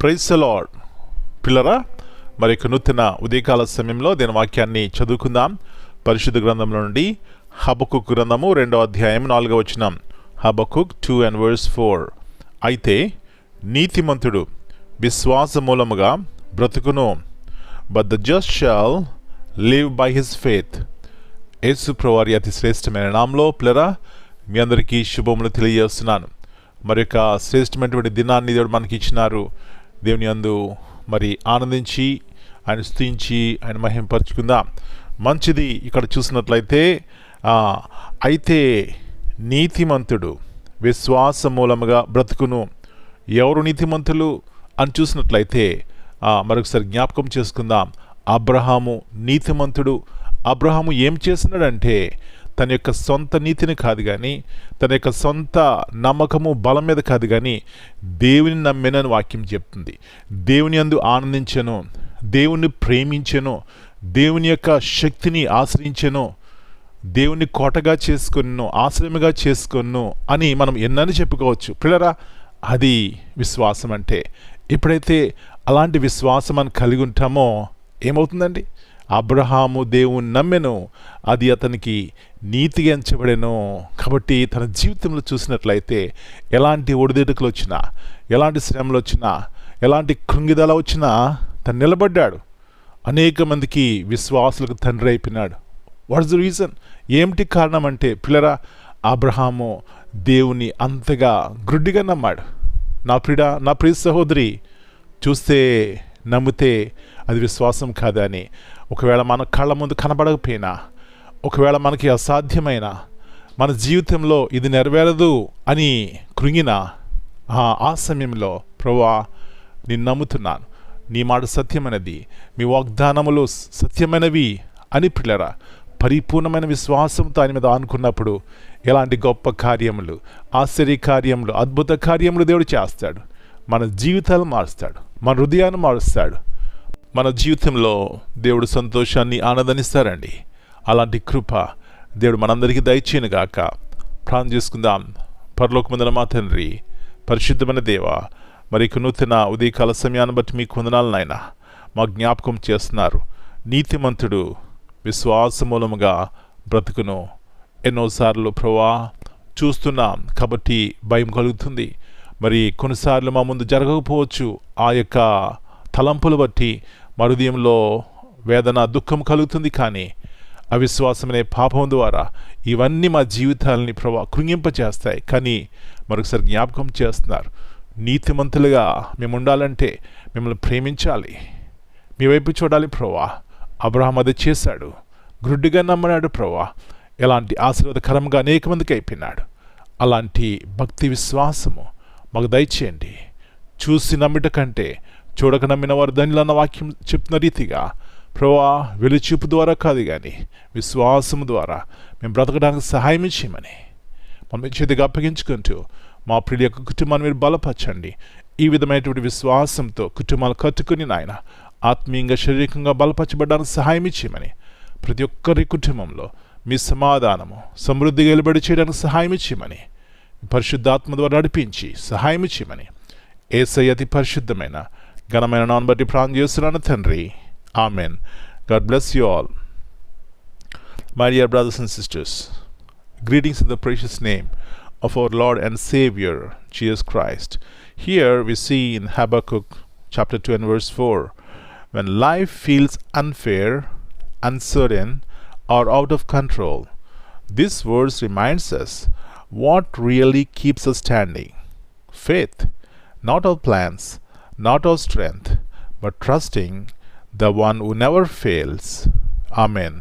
Praise the lord. పిల్లరా, మరి నూతన ఉదయకాల సమయంలో దీని వాక్యాన్ని చదువుకుందాం. పరిశుద్ధ గ్రంథంలో నుండి హబక్కుకు గ్రంథము 2వ అధ్యాయం 4వ వచనం. హబక్కుక్ 2:4. అయితే నీతిమంతుడు విశ్వాస మూలముగా బ్రతుకును, but the just shall live by his faith. Yesu ప్రభువారి అతి శ్రేష్టమైన నామములో పిల్లరా మీ అందరికీ శుభములు తెలియజేస్తున్నాను. మరి యొక్క శ్రేష్టమైనటువంటి దినాన్ని దేవుడు మనకి ఇచ్చినారు. దేవుని యందు మరి ఆనందించి ఆయన స్తుతించి ఆయన మహిమపరుచుకుందాం. మంచిది. ఇక్కడ చూసినట్లయితే అయితే నీతిమంతుడు విశ్వాస మూలముగా బ్రతుకును. ఎవరు నీతిమంతులు అని చూసినట్లయితే మరొకసారి జ్ఞాపకం చేసుకుందాం. అబ్రహాము నీతిమంతుడు. అబ్రహాము ఏం చేస్తున్నాడంటే తన యొక్క సొంత నీతిని కాదు కానీ, తన యొక్క సొంత నమ్మకము బలం మీద కాదు కానీ, దేవుని నమ్మినని వాక్యం చెప్తుంది. దేవుని యందు ఆనందించెను, దేవుని ప్రేమించెను, దేవుని యొక్క శక్తిని ఆశ్రయించెను, దేవుని కోటగా చేసుకొను, ఆశ్రయముగా చేసుకొను అని మనం ఎన్నని చెప్పుకోవచ్చు. పిల్లరా, అది విశ్వాసం అంటే. ఎప్పుడైతే అలాంటి విశ్వాసం మనం కలిగి ఉంటామో ఏమవుతుందండి? అబ్రహాము దేవుని నమ్మెను, అది అతనికి నీతిగా ఎంచబడెను. కాబట్టి తన జీవితంలో చూసినట్లయితే ఎలాంటి ఒడిదుడుకులు వచ్చినా, ఎలాంటి శ్రమలు వచ్చినా, ఎలాంటి కృంగిదల వచ్చినా తను నిలబడ్డాడు. అనేక మందికి విశ్వాసులకు తండ్రి అయిపోయినాడు. What's the reason? ఏమిటి కారణం అంటే పిల్లరా, అబ్రహాము దేవుని అంతగా గుడ్డిగా నమ్మాడు. నా ప్రియ సహోదరి, చూస్తే నమ్మితే అది విశ్వాసం కాదని. ఒకవేళ మన కళ్ళ ముందు కనబడకపోయినా, ఒకవేళ మనకి అసాధ్యమైన, మన జీవితంలో ఇది నెరవేరదు అని కృంగిన ఆ సమయంలో ప్రభువా నేను నమ్ముతున్నాను, నీ మాట సత్యమైనది, మీ వాగ్దానములు సత్యమైనవి అని పిల్లరా పరిపూర్ణమైన విశ్వాసంతో ఆయన మీద ఆనుకున్నప్పుడు ఎలాంటి గొప్ప కార్యములు, ఆశ్చర్య కార్యములు, అద్భుత కార్యములు దేవుడు చేస్తాడు. మన జీవితాలు మారుస్తాడు, మన హృదయాన్ని మారుస్తాడు. మన జీవితంలో దేవుడు సంతోషాన్ని ఆనందనిస్తారండి. అలాంటి కృప దేవుడు మనందరికీ దయచేయను గాక. ప్రార్థన చేసుకుందాం. పరలోకమందున మా తండ్రి, పరిశుద్ధమైన దేవ, మరి నూతన ఉదయకాల సమయాన్ని బట్టి మీకు వందనాలు నాయనా. మా జ్ఞాపకం చేస్తున్నారు. నీతిమంతుడు విశ్వాస మూలముగా బ్రతుకును. ఎన్నోసార్లు ప్రభువా చూస్తున్నాం కాబట్టి భయం కలుగుతుంది. మరి కొన్నిసార్లు మా ముందు జరగకపోవచ్చు. ఆ యొక్క తలంపులు బట్టి మా హృదయంలో వేదన, దుఃఖం కలుగుతుంది. కానీ అవిశ్వాసమనే పాపం ద్వారా ఇవన్నీ మా జీవితాలని ప్రభా కృంగింపచేస్తాయి. కానీ మరొకసారి జ్ఞాపకం చేస్తున్నారు, నీతిమంతులుగా మేము ఉండాలంటే మిమ్మల్ని ప్రేమించాలి, మీ వైపు చూడాలి ప్రభా. అబ్రహాం అది చేశాడు, గుడ్డిగా నమ్మనాడు ప్రభా. ఎలాంటి ఆశీర్వాదకరంగా అనేక మందికి అయిపోయినాడు. అలాంటి భక్తి విశ్వాసము మాకు దయచేయండి. చూసి నమ్మిట కంటే చూడక నమ్మిన వారు ధన్యులన్న వాక్యం చెప్తున్న రీతిగా ప్రభువా వెలుచూపు ద్వారా కాదు కానీ విశ్వాసము ద్వారా మేము బ్రతకడానికి సహాయం చేయమని మనం చేతిగా అప్పగించుకుంటూ మా ప్రియుల యొక్క కుటుంబాన్ని మీరు బలపరచండి. ఈ విధమైనటువంటి విశ్వాసంతో కుటుంబాలు కట్టుకుని నాయన ఆత్మీయంగా, శారీరకంగా బలపరచబడడానికి సహాయం చేయమని, ప్రతి ఒక్కరి కుటుంబంలో మీ సమాధానము సమృద్ధిగా వెలుబడి చేయడానికి సహాయం చేయమని, పరిశుద్ధాత్మ ద్వారా నడిపించి సహాయం చేయమని యేసయ్య అతి పరిశుద్ధమైన ఘనమైన నామమును బట్టి ప్రార్థన చేస్తున్నాను తండ్రి. Amen. God bless you all. My dear brothers and sisters, greetings in the precious name of our Lord and Savior Jesus Christ. Here we see in Habakkuk chapter 2 and verse 4, when life feels unfair, uncertain, or out of control, this verse reminds us what really keeps us standing. Faith, not our plans, not our strength, but trusting the one who never fails. Amen.